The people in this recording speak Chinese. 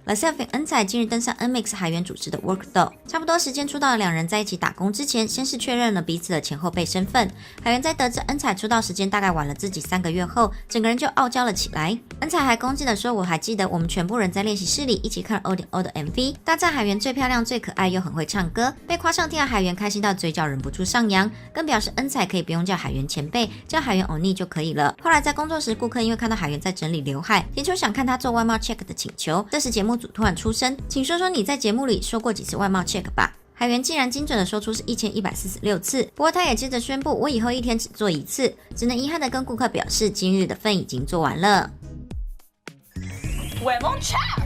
LeSelf 与恩彩近日登上 NMIX 海源主持的 Workdo， 差不多时间出道的两人在一起打工之前，先是确认了彼此的前后辈身份。海源在得知恩彩出道时间大概晚了自己3个月后，整个人就傲娇了起来。恩彩还恭敬地说：“我还记得我们全部人在练习室里一起看了 O.O 的 MV， 大赞海源最漂亮、最可爱又很会唱歌。”被夸上天的海源开心到嘴角忍不住上扬，更表示恩彩可以不用叫海源前辈，叫海源欧尼就可以了。后来在工作时，顾客因为看到海源在整理刘海，提出想看他做外貌 check 的请求。这时节目组突然出声，请说说你在节目里说过几次外貌 check 吧。海源竟然精准的说出是1146次，不过他也接着宣布，我以后一天只做1次，只能遗憾的跟顾客表示，今日的份已经做完了。外貌 check